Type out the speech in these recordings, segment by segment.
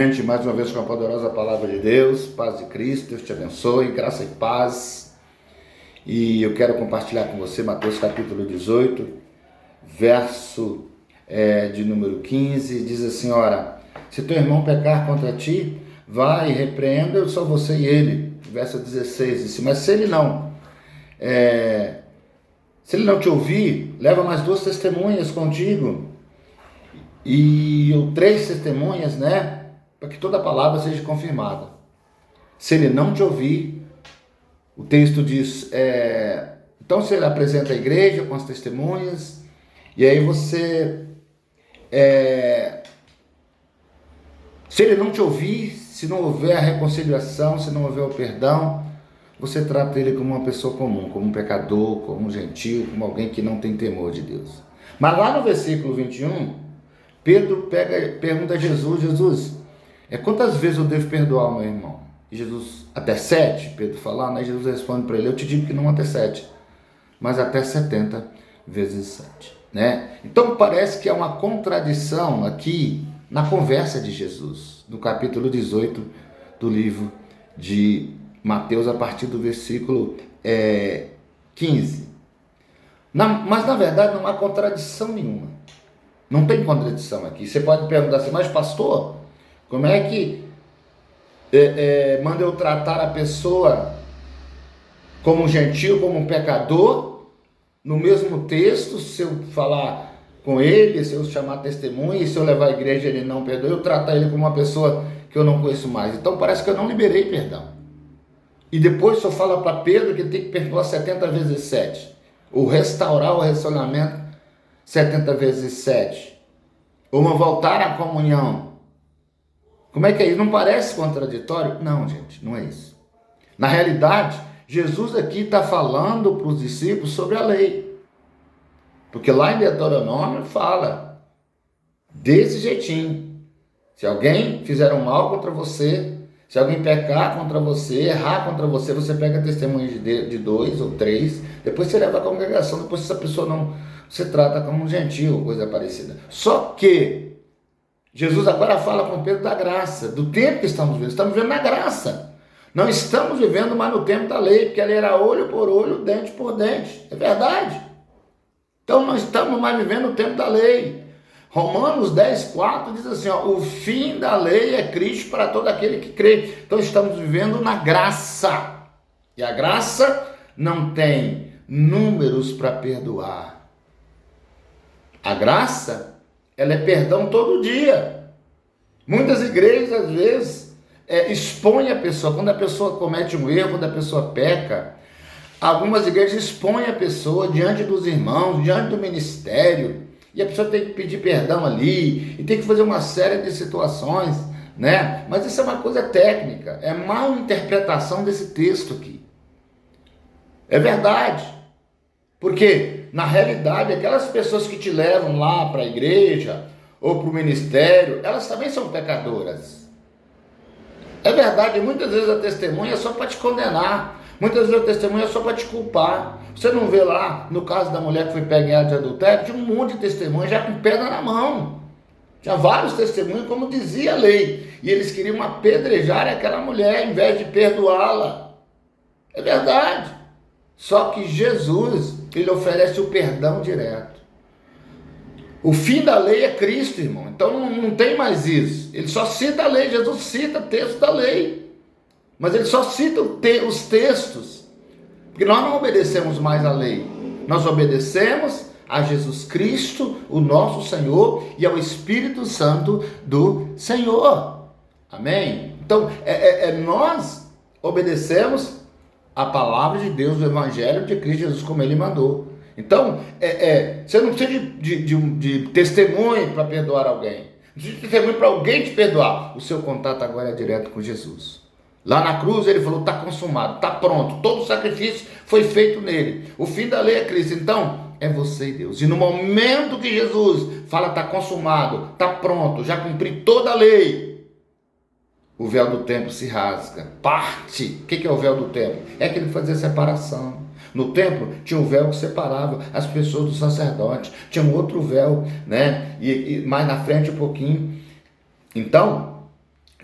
Gente, mais uma vez com a poderosa palavra de Deus, paz de Cristo, Deus te abençoe, graça e paz. E eu quero compartilhar com você Mateus capítulo 18, verso de número 15, diz assim: ora, se teu irmão pecar contra ti, vai e repreenda só você e ele. Verso 16, diz: mas se ele não te ouvir, leva mais 2 testemunhas contigo, ou 3 testemunhas, né? Para que toda palavra seja confirmada. Se ele não te ouvir, o texto diz, então você apresenta a igreja com as testemunhas, e aí você, se ele não te ouvir, se não houver a reconciliação, se não houver o perdão, você trata ele como uma pessoa comum, como um pecador, como um gentio, como alguém que não tem temor de Deus. Mas lá no versículo 21, Pedro pergunta a Jesus, quantas vezes eu devo perdoar o meu irmão? E Jesus, até 7, Pedro falando, aí Jesus responde para ele, eu te digo que não até 7, mas até 70 vezes 7. Né? Então parece que há uma contradição aqui na conversa de Jesus, no capítulo 18 do livro de Mateus, a partir do versículo 15. Mas na verdade não há contradição nenhuma. Não tem contradição aqui. Você pode perguntar assim, mas pastor, como é que manda eu tratar a pessoa como um gentio, como um pecador, no mesmo texto, se eu falar com ele, se eu chamar testemunha, se eu levar à igreja e ele não perdoa, eu tratar ele como uma pessoa que eu não conheço mais. Então parece que eu não liberei perdão. E depois o senhor fala para Pedro que tem que perdoar 70 vezes 7, ou restaurar o relacionamento 70 vezes 7, ou não voltar à comunhão. Como é que é isso? Não parece contraditório? Não, gente, não é isso. Na realidade, Jesus aqui está falando para os discípulos sobre a lei. Porque lá em Deuteronômio fala desse jeitinho. Se alguém fizer um mal contra você, se alguém pecar contra você, errar contra você, você pega testemunho de 2 ou 3, depois você leva à congregação, depois essa pessoa não, você trata como um gentio, coisa parecida. Só que Jesus agora fala com Pedro da graça, do tempo que estamos vivendo na graça. Não estamos vivendo mais no tempo da lei, porque a lei era olho por olho, dente por dente. É verdade. Então não estamos mais vivendo o tempo da lei. Romanos 10:4 diz assim, o fim da lei é Cristo para todo aquele que crê. Então estamos vivendo na graça. E a graça não tem números para perdoar. A graça, ela é perdão todo dia. Muitas igrejas, às vezes, expõem a pessoa. Quando a pessoa comete um erro, quando a pessoa peca, algumas igrejas expõem a pessoa diante dos irmãos, diante do ministério, e a pessoa tem que pedir perdão ali, e tem que fazer uma série de situações, né? Mas isso é uma coisa técnica, é mal interpretação desse texto aqui. É verdade, porque na realidade aquelas pessoas que te levam lá para a igreja ou para o ministério, elas também são pecadoras. É verdade, muitas vezes a testemunha é só para te condenar, muitas vezes a testemunha é só para te culpar. Você não vê lá, no caso da mulher que foi pega em ato de adultério, tinha um monte de testemunha já com pedra na mão. Tinha vários testemunhos, como dizia a lei, e eles queriam apedrejar aquela mulher em vez de perdoá-la. É verdade. Só que Jesus, ele oferece o perdão direto. O fim da lei é Cristo, irmão. Então não tem mais isso. Ele só cita a lei. Jesus cita texto da lei. Mas ele só cita os textos. Porque nós não obedecemos mais a lei. Nós obedecemos a Jesus Cristo, o nosso Senhor, e ao Espírito Santo do Senhor. Amém? Então, nós obedecemos a palavra de Deus, o Evangelho de Cristo Jesus, como ele mandou. Então, você não precisa de testemunho para perdoar alguém. Não precisa de testemunho para alguém te perdoar. O seu contato agora é direto com Jesus. Lá na cruz ele falou, está consumado, está pronto. Todo o sacrifício foi feito nele. O fim da lei é Cristo. Então, é você e Deus. E no momento que Jesus fala, está consumado, está pronto, já cumpri toda a lei, o véu do templo se rasga, parte. O que é o véu do templo? É que ele fazia separação. No templo tinha um véu que separava as pessoas do sacerdote, tinha um outro véu, né? E mais na frente um pouquinho. Então,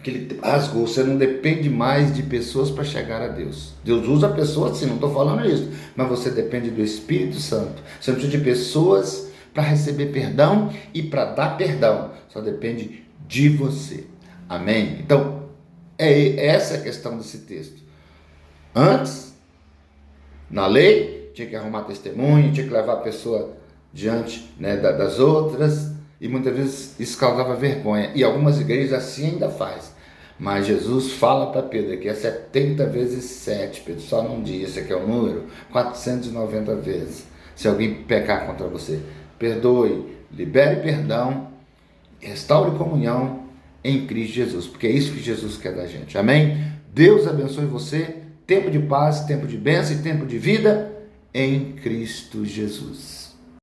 que ele rasgou. Você não depende mais de pessoas para chegar a Deus. Deus usa pessoas, sim, não estou falando isso, mas você depende do Espírito Santo. Você não precisa de pessoas para receber perdão e para dar perdão. Só depende de você. Amém? Então, é essa a questão desse texto. Antes, na lei, tinha que arrumar testemunho, tinha que levar a pessoa diante, né, das outras, e muitas vezes isso causava vergonha. E algumas igrejas assim ainda faz. Mas Jesus fala para Pedro que é 70 vezes 7, Pedro, só num dia, esse aqui é o número, 490 vezes. Se alguém pecar contra você, perdoe, libere perdão, restaure comunhão em Cristo Jesus, porque é isso que Jesus quer da gente. Amém? Deus abençoe você. Tempo de paz, tempo de bênção e tempo de vida em Cristo Jesus.